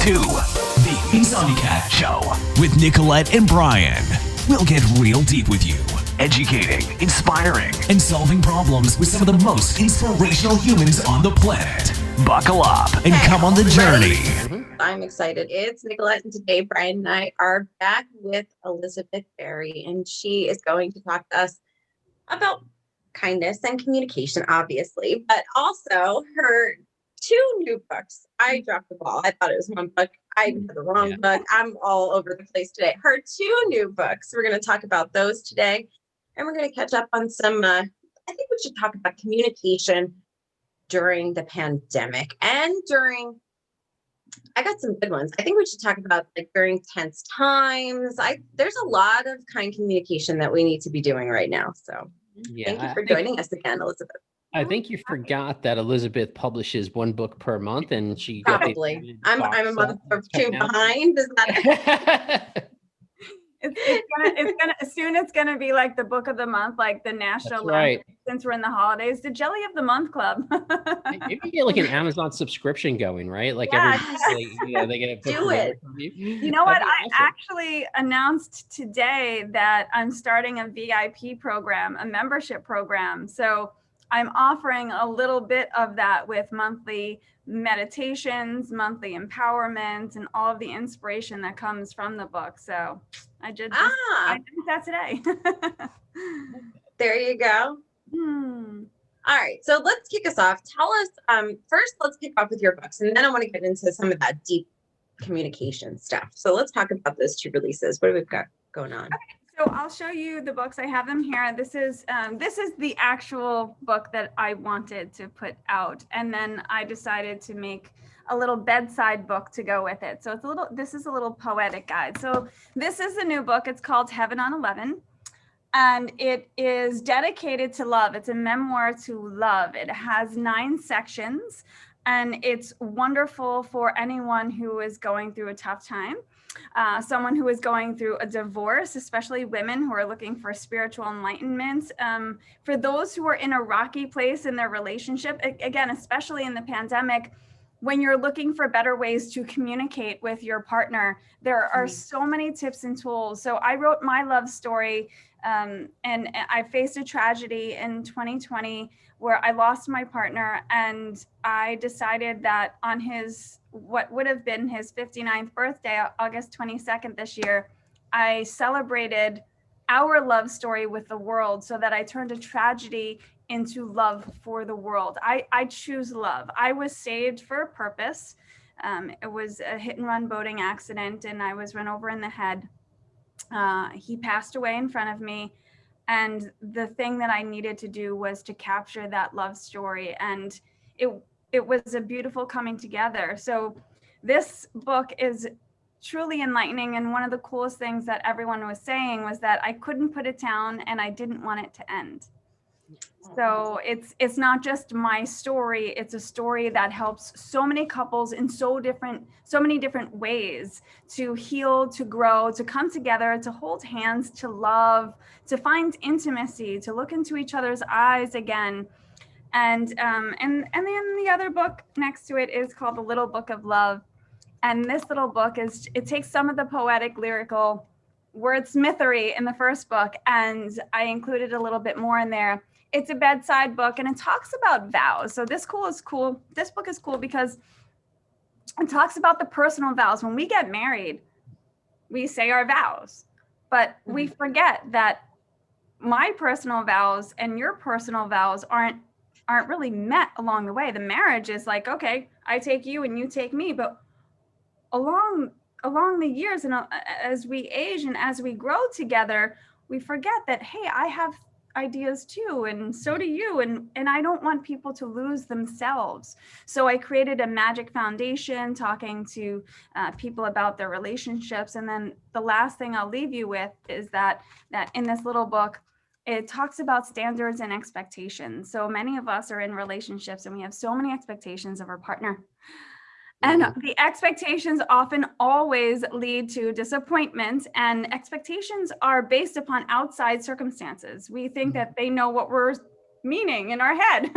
to the Insomnicat Show with Nicolette and Brian. We'll get real deep with you, educating, inspiring, and solving problems with some of the most inspirational humans on the planet. Buckle up and come on the journey. I'm excited. It's Nicolette, and today Brian and I are back with Elizabeth Berry, and she is going to talk to us about kindness and communication, obviously, but also her two new books. I dropped the ball. I thought it was one book. I had the wrong book. I'm all over the place today. Her two new books. We're going to talk about those today, and we're going to catch up on some, I think we should talk about communication during the pandemic and I got some good ones. I think we should talk about like during tense times. There's a lot of kind communication that we need to be doing right now. So thank you for joining us again, Elizabeth. I think you forgot that Elizabeth publishes one book per month, and she probably I'm a month or two behind. Is that it's gonna be like the book of the month, like the national. Right. Since we're in the holidays, the Jelly of the Month Club. Maybe get like an Amazon subscription going, right? Like yeah, they get do it. You know what? I actually announced today that I'm starting a VIP program, a membership program. So I'm offering a little bit of that with monthly meditations, monthly empowerment, and all of the inspiration that comes from the book. So I did that today. There you go. All right, so let's kick us off. Tell us, first, let's kick off with your books, and then I want to get into some of that deep communication stuff. So let's talk about those two releases. What do we got going on? Okay, so I'll show you the books. I have them here. This is the actual book that I wanted to put out, and then I decided to make a little bedside book to go with it. So this is a little poetic guide. So this is the new book. It's called Heaven on 11. And it is dedicated to love. It's a memoir to love. It has 9 sections, and it's wonderful for anyone who is going through a tough time, someone who is going through a divorce, especially women who are looking for spiritual enlightenment. For those who are in a rocky place in their relationship, again, especially in the pandemic, when you're looking for better ways to communicate with your partner, there are so many tips and tools. So I wrote my love story, and I faced a tragedy in 2020 where I lost my partner, and I decided that on what would have been his 59th birthday, August 22nd this year, I celebrated our love story with the world so that I turned a tragedy into love for the world. I choose love. I was saved for a purpose. It was a hit and run boating accident, and I was run over in the head. He passed away in front of me, and the thing that I needed to do was to capture that love story, and it was a beautiful coming together. So this book is truly enlightening, and one of the coolest things that everyone was saying was that I couldn't put it down and I didn't want it to end. So it's not just my story, it's a story that helps so many couples in so many different ways to heal, to grow, to come together, to hold hands, to love, to find intimacy, to look into each other's eyes again. And then the other book next to it is called The Little Book of Love. And this little book it takes some of the poetic, lyrical wordsmithery in the first book, and I included a little bit more in there. It's a bedside book, and it talks about vows. So this book is cool because it talks about the personal vows. When we get married, we say our vows, but we forget that my personal vows and your personal vows aren't really met along the way. The marriage is like, okay, I take you and you take me, but along the years and as we age and as we grow together, we forget that, hey, I have ideas too, and so do you, and I don't want people to lose themselves. So I created a magic foundation talking to people about their relationships. And then the last thing I'll leave you with is that in this little book, it talks about standards and expectations. So many of us are in relationships and we have so many expectations of our partner. And the expectations often always lead to disappointment, and expectations are based upon outside circumstances. We think that they know what we're meaning in our head,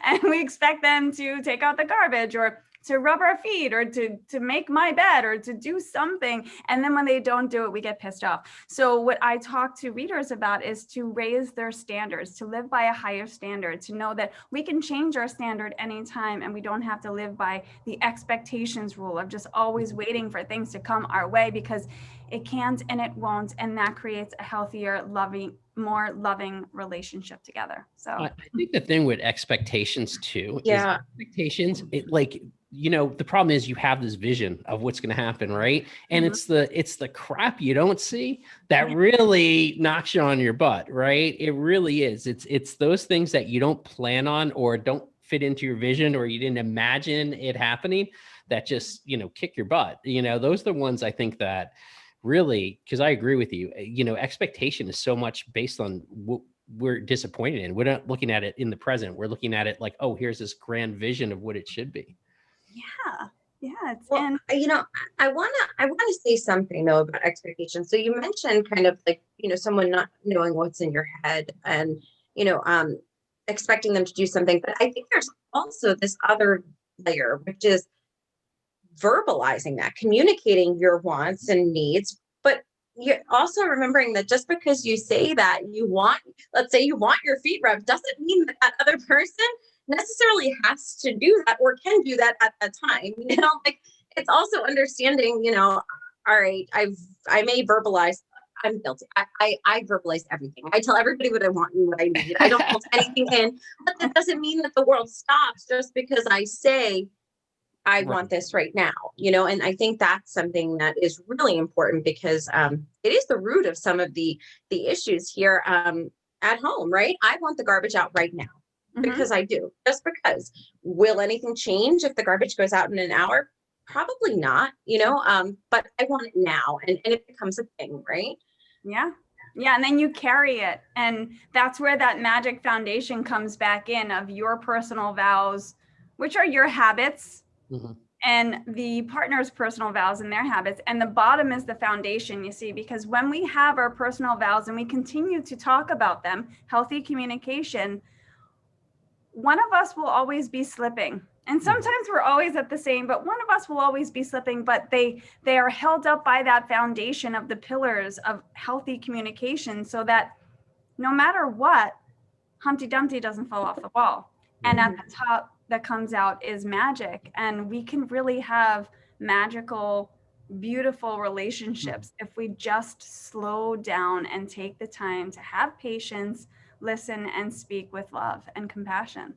and we expect them to take out the garbage or rub our feet or to make my bed or to do something. And then when they don't do it, we get pissed off. So what I talk to readers about is to raise their standards, to live by a higher standard, to know that we can change our standard anytime and we don't have to live by the expectations rule of just always waiting for things to come our way, because it can't and it won't. And that creates a healthier, more loving relationship together. So I think the thing with expectations too, is Yeah. expectations, the problem is you have this vision of what's going to happen, right? And it's the crap you don't see that really knocks you on your butt, right? It really is. It's those things that you don't plan on or don't fit into your vision or you didn't imagine it happening that just, kick your butt. Those are the ones I think that really, because I agree with you, expectation is so much based on what we're disappointed in. We're not looking at it in the present. We're looking at it like, oh, here's this grand vision of what it should be. Yeah. Well, I wanna say something though about expectations. So you mentioned kind of like, someone not knowing what's in your head and, expecting them to do something. But I think there's also this other layer, which is verbalizing that, communicating your wants and needs, but you're also remembering that just because you say that let's say you want your feet rubbed, doesn't mean that that other person necessarily has to do that or can do that at that time. Like it's also understanding, all right, I may verbalize. I'm guilty. I verbalize everything. I tell everybody what I want and what I need. I don't hold anything in, but that doesn't mean that the world stops just because I say I want this right now, and I think that's something that is really important because it is the root of some of the issues here at home, right? I want the garbage out right now because I do, just because. Will anything change if the garbage goes out in an hour? Probably not, but I want it now and it becomes a thing, right? Yeah. And then you carry it. And that's where that magic foundation comes back in of your personal vows, which are your habits. And the partner's personal vows and their habits. And the bottom is the foundation, you see, because when we have our personal vows and we continue to talk about them, healthy communication, one of us will always be slipping. And sometimes we're always at the same, but one of us will always be slipping, but they are held up by that foundation of the pillars of healthy communication so that no matter what, Humpty Dumpty doesn't fall off the wall. And at the top that comes out is magic. And we can really have magical, beautiful relationships if we just slow down and take the time to have patience, listen, and speak with love and compassion.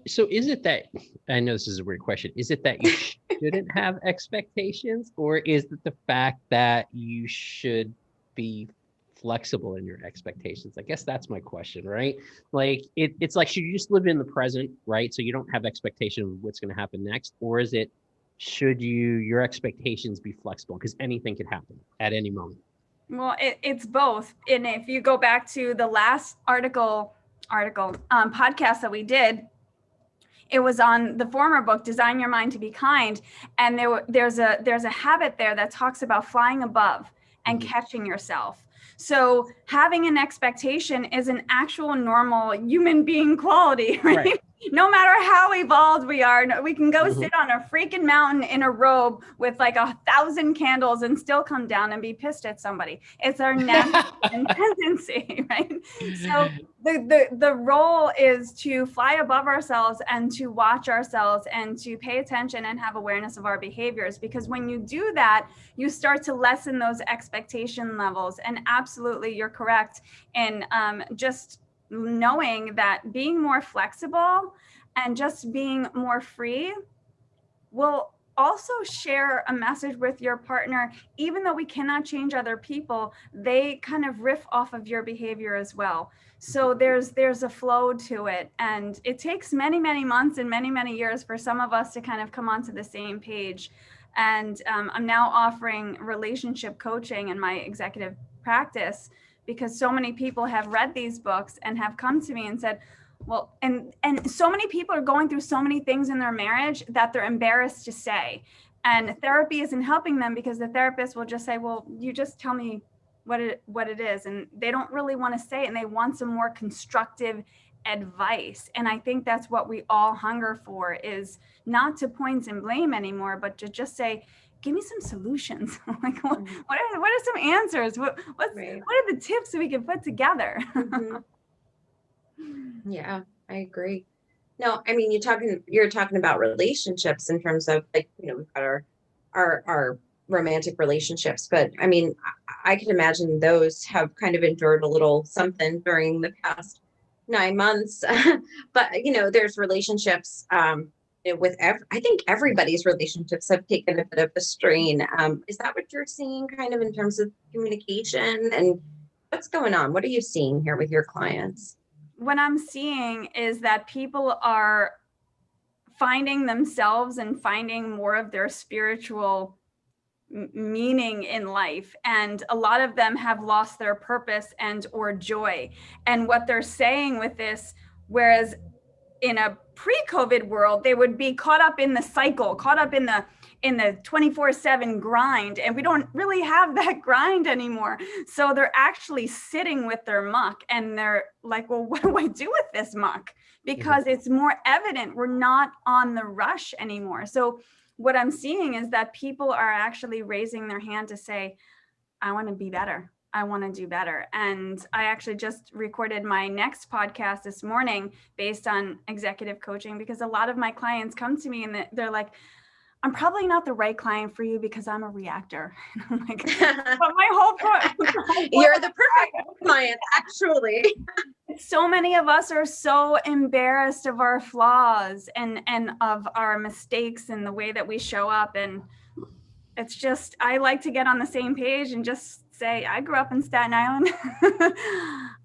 So is it that, I know this is a weird question, is it that you shouldn't have expectations, or is it the fact that you should be flexible in your expectations? I guess that's my question, right? Like it's like, should you just live in the present, right? So you don't have expectation of what's going to happen next, or is it, should your expectations be flexible? Because anything could happen at any moment. Well, it's both. And if you go back to the last podcast that we did, it was on the former book, Design Your Mind to Be Kind. And there's a habit there that talks about flying above and catching yourself. So having an expectation is an actual normal human being quality, right? No matter how evolved we are, we can go sit on a freaking mountain in a robe with like 1,000 candles and still come down and be pissed at somebody. It's our natural tendency, right? So the role is to fly above ourselves and to watch ourselves and to pay attention and have awareness of our behaviors. Because when you do that, you start to lessen those expectation levels. And absolutely, you're correct in just knowing that being more flexible and just being more free will also share a message with your partner. Even though we cannot change other people, they kind of riff off of your behavior as well. So there's a flow to it, and it takes many, many months and many, many years for some of us to kind of come onto the same page. And I'm now offering relationship coaching in my executive practice because so many people have read these books and have come to me and said, well, and so many people are going through so many things in their marriage that they're embarrassed to say. And therapy isn't helping them because the therapist will just say, well, you just tell me what it is. And they don't really want to say it, and they want some more constructive advice. And I think that's what we all hunger for, is not to point and blame anymore, but to just say, give me some solutions. Like, what are some answers? What are the tips that we can put together? Yeah, I agree. No, I mean, you're talking about relationships in terms of, like, we've got our romantic relationships, but I mean, I can imagine those have kind of endured a little something during the past 9 months. But there's relationships, I think everybody's relationships have taken a bit of a strain. Is that what you're seeing, kind of in terms of communication, and what's going on? What are you seeing here with your clients? What I'm seeing is that people are finding themselves and finding more of their spiritual meaning in life, and a lot of them have lost their purpose and or joy. And what they're saying with this, whereas in a pre-COVID world, they would be caught up in the cycle, caught up in the 24/7 grind, and we don't really have that grind anymore. So they're actually sitting with their muck, and they're like, well, what do I do with this muck? Because it's more evident we're not on the rush anymore. So what I'm seeing is that people are actually raising their hand to say, I want to be better. I want to do better. And I actually just recorded my next podcast this morning based on executive coaching, because a lot of my clients come to me and they're like, I'm probably not the right client for you because I'm a reactor. And I'm like, but my whole point. You're the perfect client, actually. So many of us are so embarrassed of our flaws and of our mistakes and the way that we show up. And it's just, I like to get on the same page and just say, I grew up in Staten Island.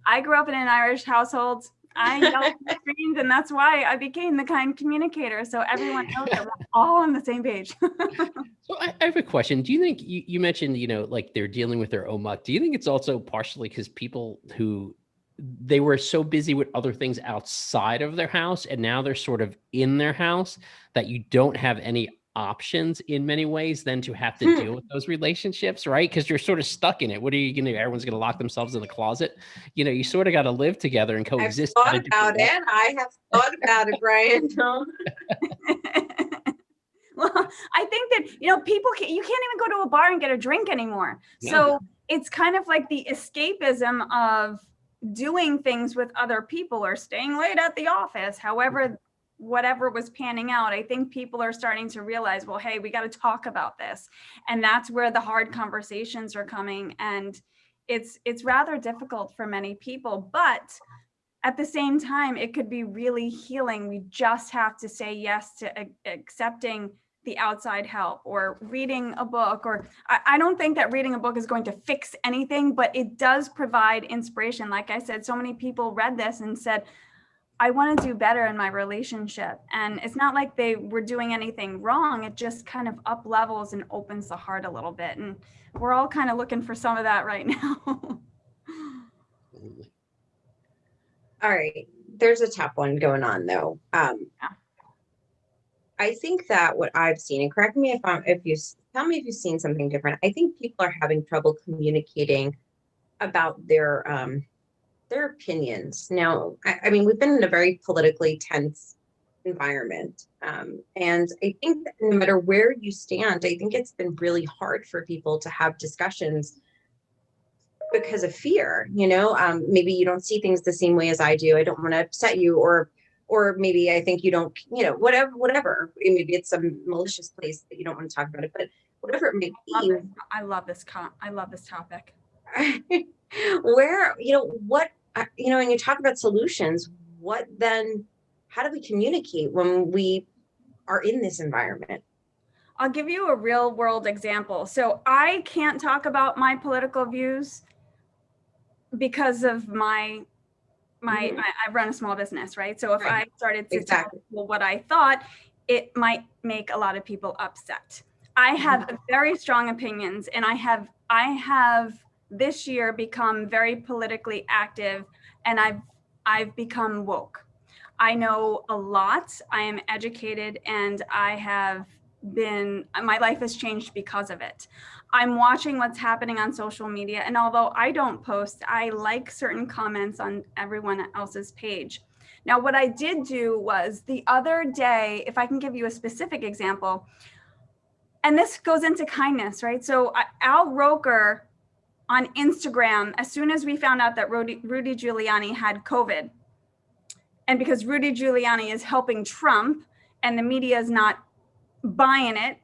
I grew up in an Irish household. I yelled at the screens, and that's why I became the Kind Communicator. So everyone knows that we're all on the same page. So I have a question. Do you think you mentioned, like they're dealing with their own muck? Do you think it's also partially because people who they were so busy with other things outside of their house, and now they're sort of in their house, that you don't have any options in many ways than to have to deal with those relationships, right? Because you're sort of stuck in it. What are you going to do? Everyone's going to lock themselves in the closet. You sort of got to live together and coexist. I have thought about it, Brian. Well, I think that, you can't even go to a bar and get a drink anymore. No. So it's kind of like the escapism of doing things with other people or staying late at the office, however, whatever was panning out. I think people are starting to realize, well, hey, we got to talk about this. And that's where the hard conversations are coming. And it's rather difficult for many people, but at the same time, it could be really healing. We just have to say yes to accepting the outside help or reading a book. Or I don't think that reading a book is going to fix anything, but it does provide inspiration. Like I said, so many people read this and said, I want to do better in my relationship. And it's not like they were doing anything wrong. It just kind of up levels and opens the heart a little bit. And we're all kind of looking for some of that right now. All right. There's a tough one going on, though. I think that what I've seen, and correct me if you tell me if you've seen something different. I think people are having trouble communicating about their opinions. Now, I mean, we've been in a very politically tense environment. And I think that no matter where you stand, I think it's been really hard for people to have discussions because of fear. Maybe you don't see things the same way as I do. I don't want to upset you, or maybe I think you don't, whatever. Maybe it's some malicious place that you don't want to talk about it, but whatever it may be. I love this topic. Where, what, and you talk about solutions, how do we communicate when we are in this environment? I'll give you a real world example. So I can't talk about my political views because of I run a small business, right? So if I started to tell people what I thought, it might make a lot of people upset. I have very strong opinions, and I have this year become very politically active, and I've become woke. I know a lot. I am educated, and my life has changed because of it. I'm watching what's happening on social media, and although I don't post, I like certain comments on everyone else's page. Now, what I did do was the other day, if I can give you a specific example, and this goes into kindness, right? So Al Roker on Instagram, as soon as we found out that Rudy Giuliani had COVID, and because Rudy Giuliani is helping Trump and the media is not buying it,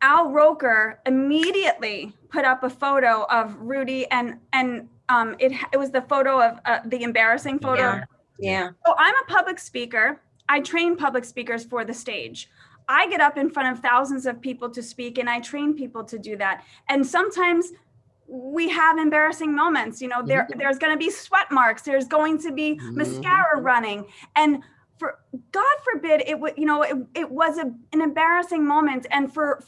Al Roker immediately put up a photo of Rudy, and it was the photo of the embarrassing photo. Yeah. So I'm a public speaker. I train public speakers for the stage. I get up in front of thousands of people to speak, and I train people to do that. And sometimes we have embarrassing moments. You know, there's going to be sweat marks. There's going to be mascara running, and for God forbid it would, you know, it was an embarrassing moment. And for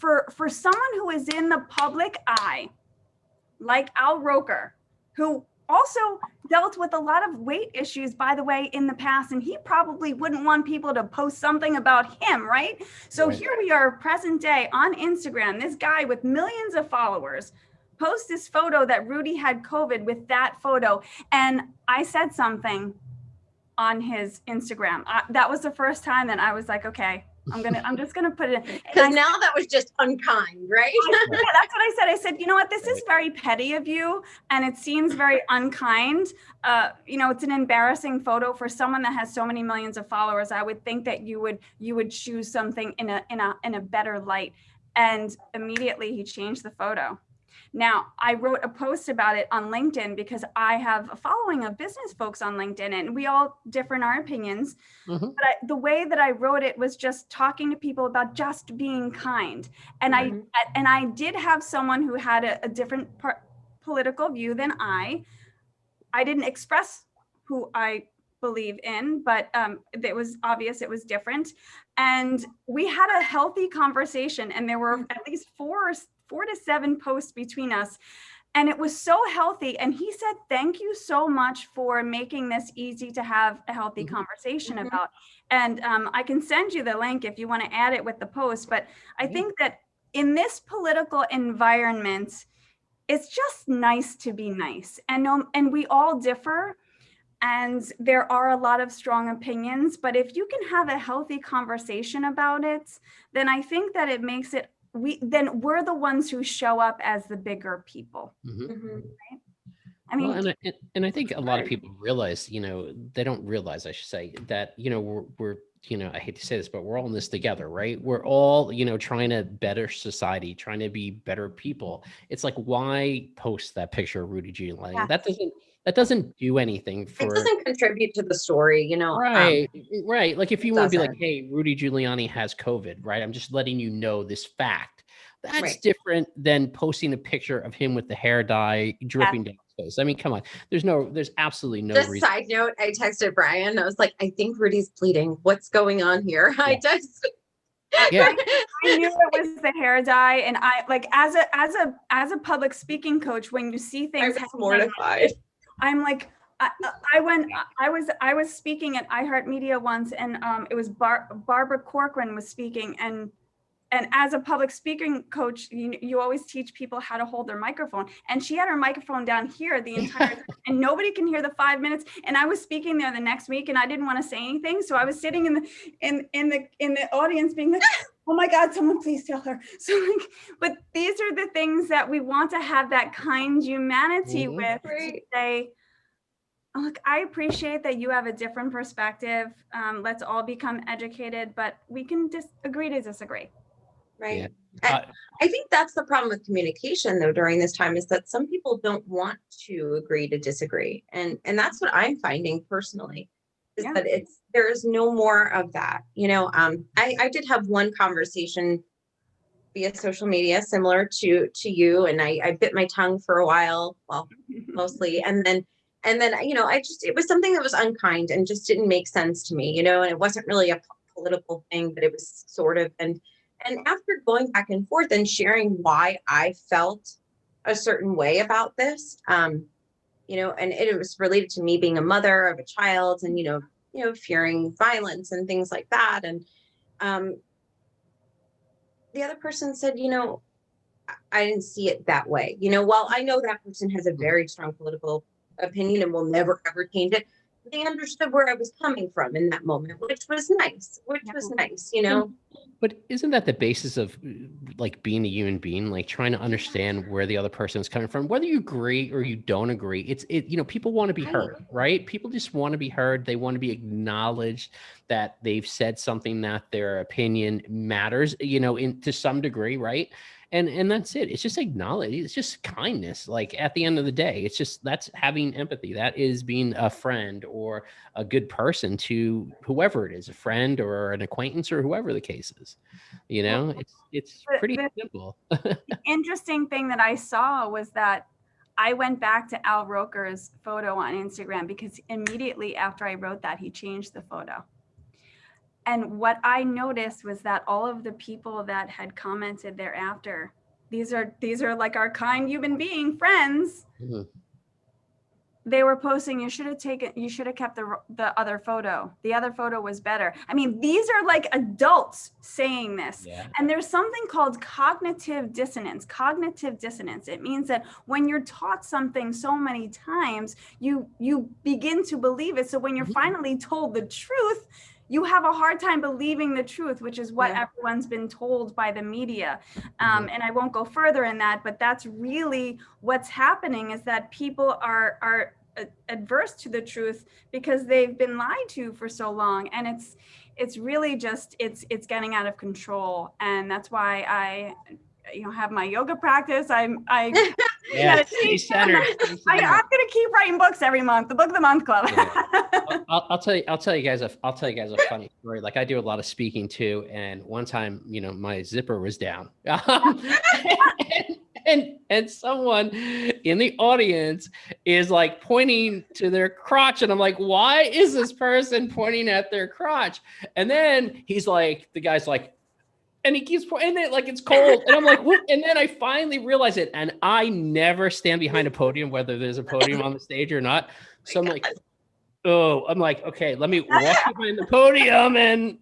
someone who is in the public eye, like Al Roker, who also dealt with a lot of weight issues, by the way, in the past, and he probably wouldn't want people to post something about him, right? So here we are, present day, on Instagram, this guy with millions of followers post this photo that Rudy had COVID with that photo. And I said something on his Instagram. That was the first time that I was like, okay, I'm just gonna put it in. Because now that was just unkind, right? Yeah, that's what I said. I said, you know what, this is very petty of you, and it seems very unkind. You know, it's an embarrassing photo for someone that has so many millions of followers. I would think that you would choose something in a better light. And immediately he changed the photo. Now, I wrote a post about it on LinkedIn because I have a following of business folks on LinkedIn, and we all differ in our opinions. But the way that I wrote it was just talking to people about just being kind. And I did have someone who had a different political view than I. I didn't express who I believe in, but it was obvious it was different. And we had a healthy conversation, and there were at least four to seven posts between us. And it was so healthy. And he said, thank you so much for making this easy to have a healthy conversation about. And I can send you the link if you want to add it with the post. But I think that in this political environment, it's just nice to be nice. And we all differ. And there are a lot of strong opinions. But if you can have a healthy conversation about it, then I think that it makes it, we're the ones who show up as the bigger people. Right? I mean, well, and I think a lot of people realize, you know, they don't realize, I should say, that, you know, we're you know, I hate to say this, but we're all in this together, right? We're all, you know, trying to better society, trying to be better people. It's like, why post that picture of Rudy Giuliani? Yes. That doesn't do anything for. It doesn't contribute to the story, you know. Right, right. Like if you want to be like, doesn't. hey, Rudy Giuliani has COVID, right? I'm just letting you know this fact. That's Right. different than posting a picture of him with the hair dye dripping down his face. I mean, come on. There's absolutely no Just reason. side note, I texted Brian. I was like, I think Rudy's bleeding. What's going on here? I just Yeah. I knew it was the hair dye, and I like as a public speaking coach, when you see I things was happening, mortified. I'm like, I was speaking at iHeartMedia once, and it was Barbara Corcoran was speaking, and as a public speaking coach, you always teach people how to hold their microphone, and she had her microphone down here the entire time, and nobody can hear the 5 minutes. And I was speaking there the next week, and I didn't want to say anything, so I was sitting in the audience being like, oh my God, someone please tell her. So like, but these are the things that we want to have that kind humanity with, to say, look, I appreciate that you have a different perspective. Let's all become educated, but we can agree to disagree. Right. Yeah. I think that's the problem with communication, though, during this time, is that some people don't want to agree to disagree. And that's what I'm finding personally, is that there is no more of that. You know, I did have one conversation via social media similar to you, and I bit my tongue for a while, well, mostly. And then, you know, it was something that was unkind and just didn't make sense to me, you know, and it wasn't really a political thing, but it was sort of, and after going back and forth and sharing why I felt a certain way about this, you know, and it was related to me being a mother of a child and, you know, fearing violence and things like that. And the other person said, you know, I didn't see it that way. You know, while I know that person has a very strong political opinion and will never, ever change it, they understood where I was coming from in that moment, which was nice, you know? But isn't that the basis of like being a human being, like trying to understand where the other person is coming from, whether you agree or you don't agree? You know, people want to be heard, right? People just want to be heard. They want to be acknowledged that they've said something, that their opinion matters, you know, to some degree, right? And that's it. It's just acknowledge. It's just kindness. Like at the end of the day, it's just, that's having empathy. That is being a friend or a good person to whoever it is, a friend or an acquaintance or whoever the case is. You know, it's pretty simple. The interesting thing that I saw was that I went back to Al Roker's photo on Instagram because immediately after I wrote that, he changed the photo. And what I noticed was that all of the people that had commented thereafter, these are like our kind human being friends. Mm-hmm. They were posting, you should have kept the other photo. The other photo was better. I mean, these are like adults saying this. Yeah. And there's something called cognitive dissonance. Cognitive dissonance. It means that when you're taught something so many times, you begin to believe it. So when you're finally told the truth, you have a hard time believing the truth, which is what everyone's been told by the media. And I won't go further in that, but that's really what's happening, is that people are adverse to the truth because they've been lied to for so long. And it's really just, it's getting out of control. And that's why I have my yoga practice. Yeah, stay centered. I'm gonna keep writing books every month. The Book of the Month Club. Yeah. I'll tell you guys a funny story. Like I do a lot of speaking too, and one time, my zipper was down, and someone in the audience is like pointing to their crotch, and I'm like, why is this person pointing at their crotch? And then the guy's like. And he keeps pointing it like it's cold. And I'm like, what? And then I finally realize it. And I never stand behind a podium, whether there's a podium on the stage or not. So I'm like, okay, let me walk behind the podium and,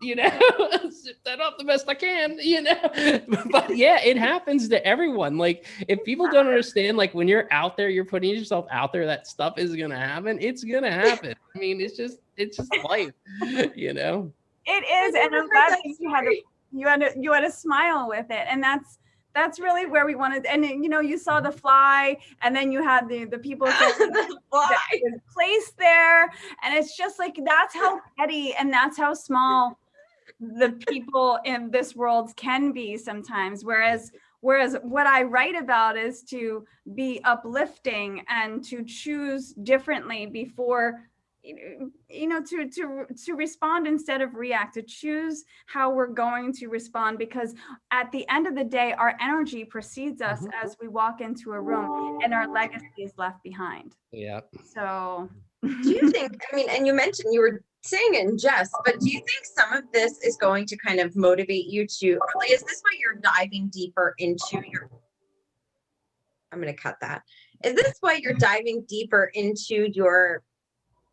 zip that up the best I can, But yeah, it happens to everyone. Like if people don't understand, like when you're out there, you're putting yourself out there, that stuff is going to happen. It's going to happen. I mean, it's just life, It is. And I'm glad that you had a smile with it, and that's really where we wanted. And you saw the fly, and then you had the people the fly placed there, and it's just like that's how petty and that's how small the people in this world can be sometimes. Whereas what I write about is to be uplifting and to choose differently before. To respond instead of react, to choose how we're going to respond, because at the end of the day, our energy precedes us as we walk into a room, and our legacy is left behind. Yeah. So do you think, and you mentioned, you were saying it in jest, but do you think some of this is going to kind of motivate you to, like, is this why you're diving deeper into I'm going to cut that. Is this why you're diving deeper into your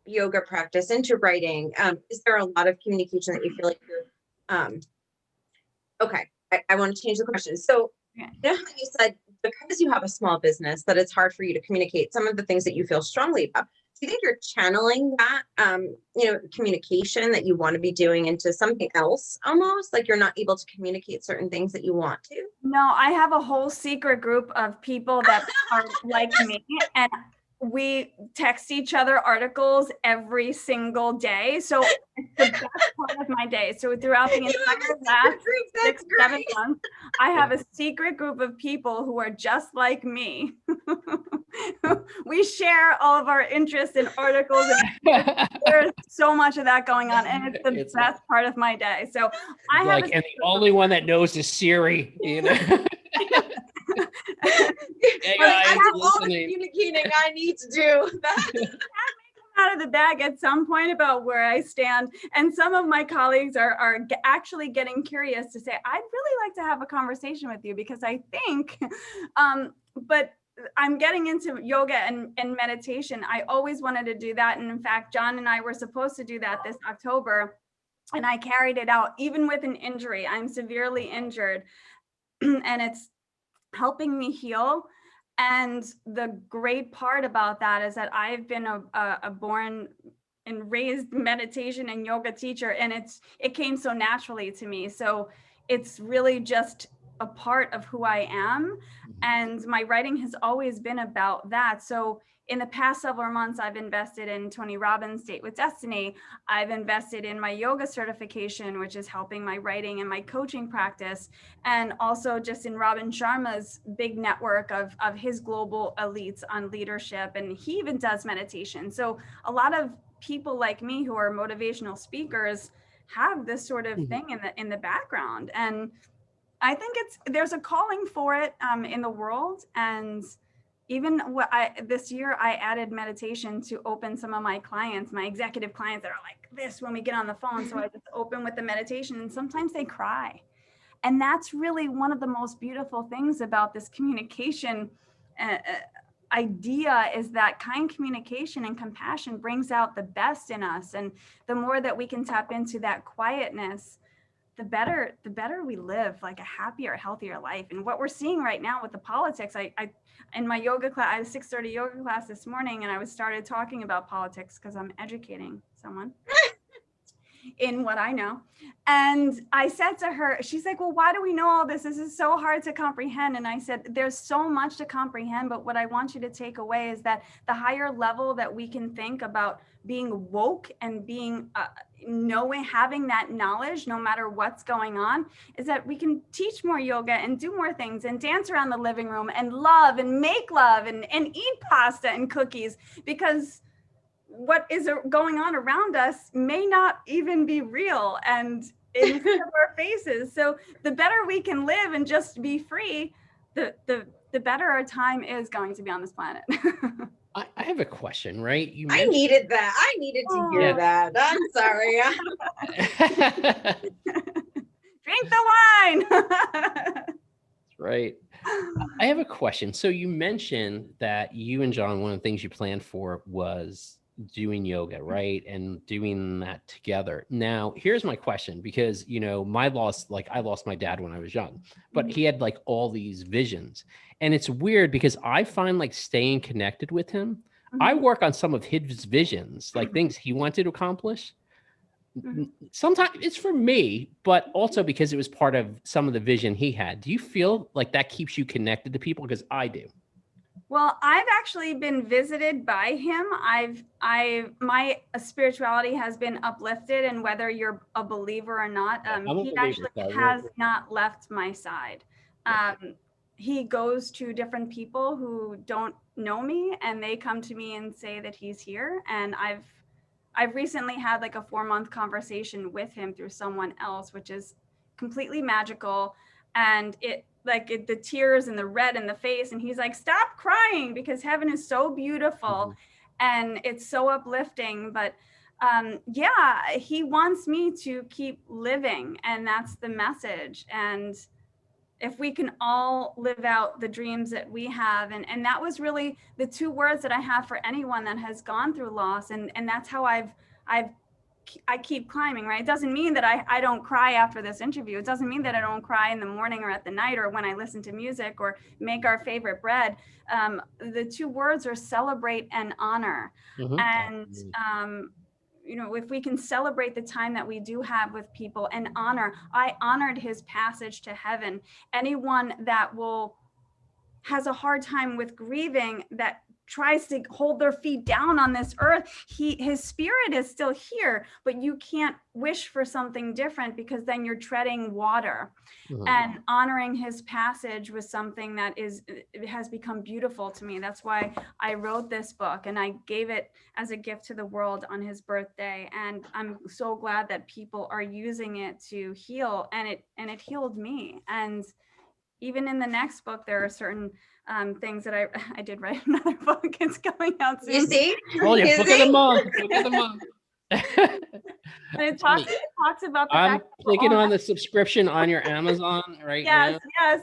yoga practice, into writing? Is there a lot of communication that you feel like you're okay, I want to change the question. So you know how you said because you have a small business that it's hard for you to communicate some of the things that you feel strongly about. Do you think you're channeling that communication that you want to be doing into something else, almost like you're not able to communicate certain things that you want to? No, I have a whole secret group of people that are like me, and we text each other articles every single day. So it's the best part of my day. So throughout the entire last 6-7 months, I have a secret group of people who are just like me. We share all of our interests in articles. And there's so much of that going on, and it's the best part of my day. So I have and the only one that knows is Siri, Hey guys, I have all the communicating I need to do. Out of the bag at some point about where I stand, and some of my colleagues are actually getting curious to say, I'd really like to have a conversation with you, because I think but I'm getting into yoga and meditation. I always wanted to do that, and in fact John and I were supposed to do that this October, and I carried it out even with an injury. I'm severely injured and it's helping me heal. And the great part about that is that I've been a born raised meditation and yoga teacher, and it came so naturally to me. So it's really just a part of who I am. And my writing has always been about that. So in the past several months, I've invested in Tony Robbins' Date with Destiny. I've invested in my yoga certification, which is helping my writing and my coaching practice. And also just in Robin Sharma's big network of his global elites on leadership. And he even does meditation. So a lot of people like me who are motivational speakers have this sort of thing in the background. And I think there's a calling for it in the world. And even this year, I added meditation to open some of my clients, my executive clients that are like this when we get on the phone. So I just open with the meditation, and sometimes they cry. And that's really one of the most beautiful things about this communication idea, is that kind communication and compassion brings out the best in us. And the more that we can tap into that quietness, the better we live, like a happier, healthier life. And what we're seeing right now with the politics, I in my yoga class, I had a 6:30 yoga class this morning, and I started talking about politics because I'm educating someone in what I know. And I said to her, she's like, well, why do we know all this? This is so hard to comprehend. And I said, there's so much to comprehend, but what I want you to take away is that the higher level that we can think about being woke and being having that knowledge, no matter what's going on, is that we can teach more yoga and do more things and dance around the living room and love and make love and eat pasta and cookies, because what is going on around us may not even be real and in front of our faces. So the better we can live and just be free, the better our time is going to be on this planet. I have a question, right? I needed that. I needed to hear that. I'm sorry. Drink the wine. That's right. I have a question. So you mentioned that you and John, one of the things you planned for was doing yoga, right? And doing that together. Now, here's my question, because, I lost my dad when I was young, but he had like all these visions. And it's weird because I find like staying connected with him. I work on some of his visions, like things he wanted to accomplish. Sometimes it's for me, but also because it was part of some of the vision he had. Do you feel like that keeps you connected to people? Because I do. Well, I've actually been visited by him. My spirituality has been uplifted, and whether you're a believer or not, he actually has not left my side. He goes to different people who don't know me, and they come to me and say that he's here. And I've recently had like a 4-month conversation with him through someone else, which is completely magical. And the tears and the red in the face, and he's like, stop crying, because heaven is so beautiful and it's so uplifting. But he wants me to keep living, and that's the message. And if we can all live out the dreams that we have, and that was really the 2 words that I have for anyone that has gone through loss, and that's how I keep climbing, right? It doesn't mean that I don't cry after this interview. It doesn't mean that I don't cry in the morning or at the night or when I listen to music or make our favorite bread. The 2 words are celebrate and honor. And, if we can celebrate the time that we do have with people and honor, I honored his passage to heaven. Anyone that has a hard time with grieving, that tries to hold their feet down on this earth, his spirit is still here, but you can't wish for something different, because then you're treading water. And honoring his passage was something that has become beautiful to me. That's why I wrote this book, and I gave it as a gift to the world on his birthday. And I'm so glad that people are using it to heal, and it healed me. And even in the next book, there are certain things that I did write another book. It's coming out soon. You see? Book of the month. Book of the month. And it talks about the I'm fact clicking on the subscription on your Amazon right now. Yes.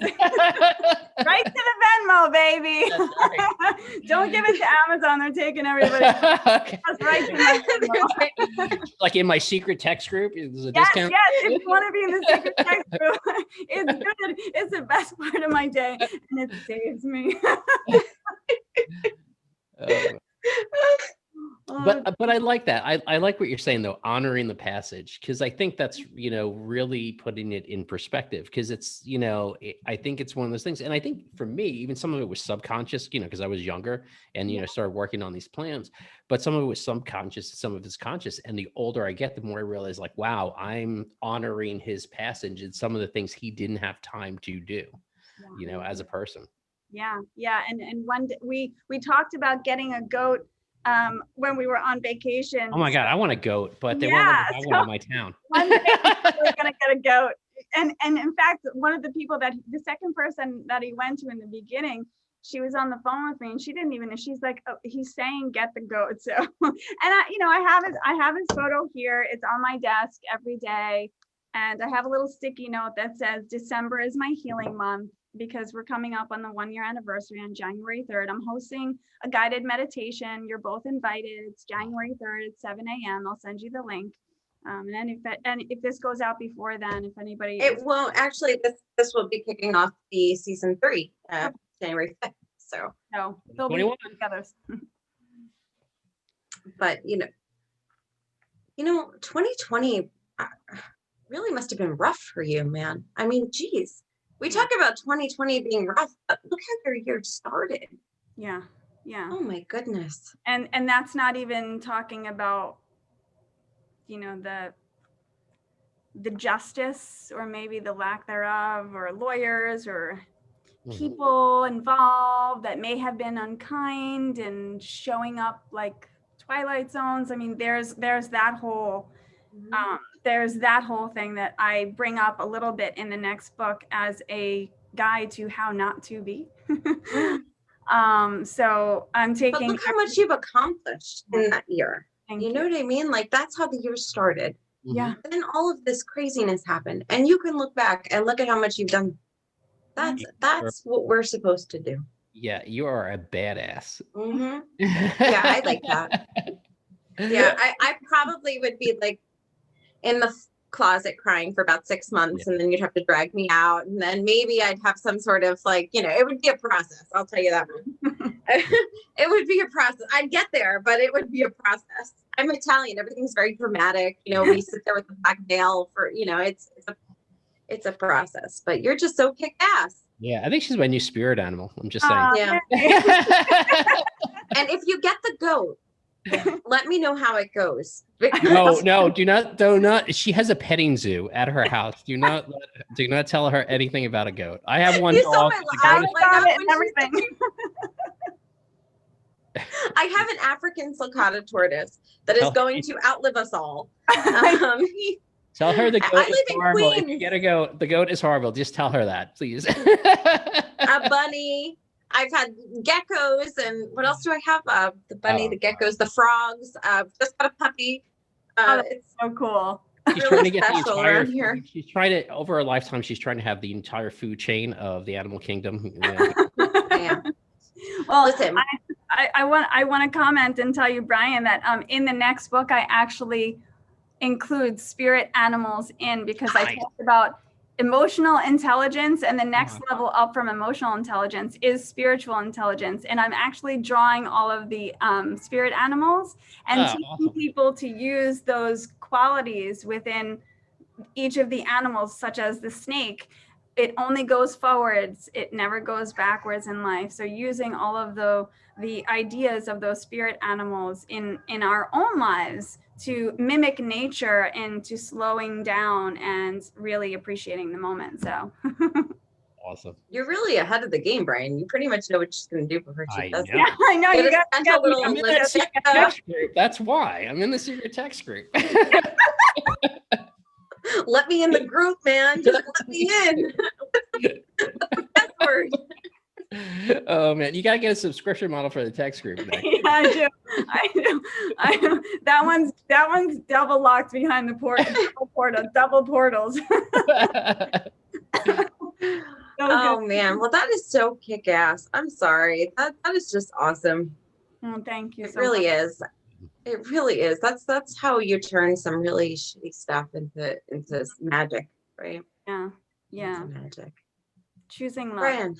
Right to the Venmo, baby. That's right. Don't give it to Amazon. They're taking everybody. Okay. That's right to my Venmo. Like in my secret text group, is a Yes, discount? if you want to be in the secret text group, it's good. It's the best part of my day, and it saves me. But I like that. I like what you're saying though, honoring the passage, because I think that's, really putting it in perspective, because it's, I think it's one of those things. And I think for me, even some of it was subconscious, because I was younger and, started working on these plans, but some of it was subconscious, some of it's conscious. And the older I get, the more I realize like, wow, I'm honoring his passage and some of the things he didn't have time to do, as a person. Yeah. And one day we talked about getting a goat when we were on vacation. Oh my God, I want a goat, but they won't let me have one in my town. One day we're gonna get a goat. And in fact, one of the people the second person that he went to in the beginning, she was on the phone with me and she didn't even, she's like, oh, he's saying get the goat. So, and I have his photo here. It's on my desk every day. And I have a little sticky note that says December is my healing month, because we're coming up on the 1-year anniversary on January 3rd. I'm hosting a guided meditation. You're both invited. It's January 3rd at 7 a.m. I'll send you the link. And then if this goes out before then, if anybody, it won't actually. This will be kicking off the season 3, January 5th. So no, they'll be together. But 2020 really must have been rough for you, man. I mean, geez. We talk about 2020 being rough, but look how your year started. Yeah. Oh my goodness. And that's not even talking about, the justice or maybe the lack thereof, or lawyers or people involved that may have been unkind and showing up like Twilight Zones. I mean, there's that whole thing that I bring up a little bit in the next book as a guide to how not to be. So I'm taking. But look how much you've accomplished in that year. You know what I mean? Like, that's how the year started. Yeah. Then all of this craziness happened, and you can look back and look at how much you've done. That's what we're supposed to do. Yeah, you are a badass. Yeah, I like that. Yeah, I probably would be like in the closet crying for about 6 months, and then you'd have to drag me out, and then maybe I'd have some sort of like, it would be a process. I'll tell you that one. It would be a process. I'd get there, but it would be a process. I'm Italian. Everything's very dramatic. We sit there with the black veil for, it's a process. But you're just so kick ass. Yeah, I think she's my new spirit animal. I'm just saying. Yeah. And if you get the goat, let me know how it goes. No, do not. She has a petting zoo at her house. Do not tell her anything about a goat. I have one dog. Everything. I have an African sulcata tortoise that is going to outlive us all. Tell her the goat is horrible. Queens. If you get a goat, the goat is horrible. Just tell her that, please. A bunny. I've had geckos, and what else do I have? The bunny, the geckos, the frogs. Just got a puppy. It's so cool. She's trying to get the entire. She's trying to, over her lifetime, she's trying to have the entire food chain of the animal kingdom. Yeah. Well, listen, I want to comment and tell you, Brian, that in the next book I actually include spirit animals in, because I talked about emotional intelligence, and the next level up from emotional intelligence is spiritual intelligence. And I'm actually drawing all of the spirit animals and teaching people to use those qualities within each of the animals, such as the snake. It only goes forwards. It never goes backwards in life. So using all of the ideas of those spirit animals in our own lives to mimic nature and to slowing down and really appreciating the moment. So awesome. You're really ahead of the game, Brian. You pretty much know what she's going to do before she does it. Yeah, I know. You got a little I'm in the secret text group. That's why I'm in the secret text group. Let me in the group, man. Just let me in. Password. Oh man, you gotta get a subscription model for the text group. Yeah, I do. That one's double locked behind the double portals. Oh man, well that is so kick-ass. I'm sorry. That is just awesome. Oh, thank you. It really is. It really is. That's how you turn some really shitty stuff into magic, right? Yeah. Into magic. Choosing love. Brian,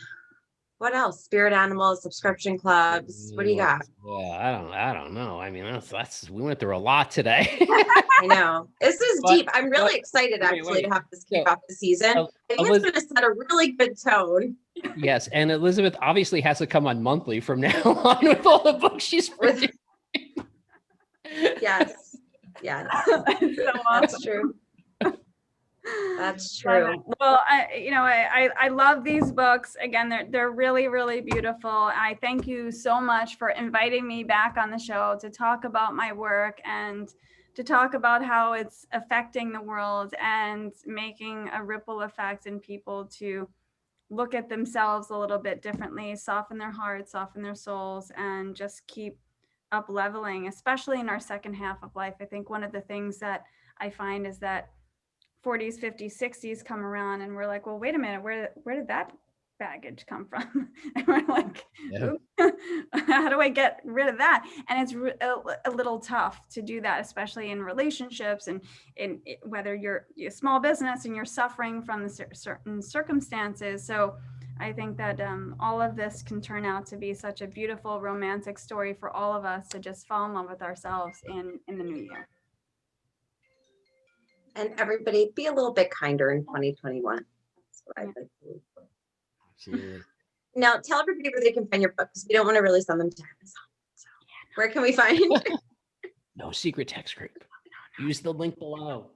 What else? Spirit animals, subscription clubs. What do you got? Yeah, I don't know. I mean, that's we went through a lot today. I know. This is But- deep. I'm really excited actually to have this kick off the season. I think it's going to set a really good tone. Yes, and Elizabeth obviously has to come on monthly from now on with all the books she's producing. Yes. Yes. So That's true. That's true. Well, I love these books. Again, they're really, really beautiful. I thank you so much for inviting me back on the show to talk about my work and to talk about how it's affecting the world and making a ripple effect in people to look at themselves a little bit differently, soften their hearts, soften their souls, and just keep up leveling, especially in our second half of life. I think one of the things that I find is that 40s, 50s, 60s come around and we're like, well, wait a minute, where did that baggage come from? And we're like, how do I get rid of that? And it's a little tough to do that, especially in relationships and in whether you're a small business and you're suffering from the certain circumstances. So I think that all of this can turn out to be such a beautiful romantic story for all of us to just fall in love with ourselves in the new year. And everybody be a little bit kinder in 2021. That's what I'd like to do. Absolutely. Now tell everybody where they can find your book because we don't want to really send them to Amazon. So where can we find it? No secret text group. Use the link below.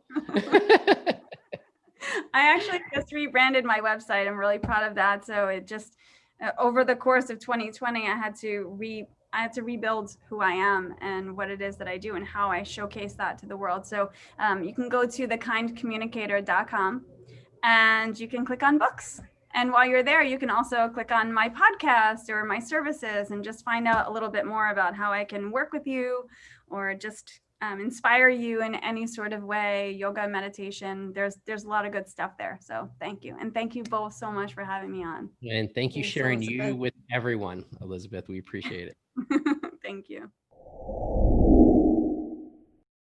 I actually just rebranded my website. I'm really proud of that. So it just over the course of 2020, I had to rebuild who I am and what it is that I do and how I showcase that to the world. So you can go to thekindcommunicator.com and you can click on books. And while you're there, you can also click on my podcast or my services and just find out a little bit more about how I can work with you or just inspire you in any sort of way, yoga, meditation. There's a lot of good stuff there. So thank you. And thank you both so much for having me on. And thank you Thanks, sharing Elizabeth. you with everyone, Elizabeth. We appreciate it. Thank you.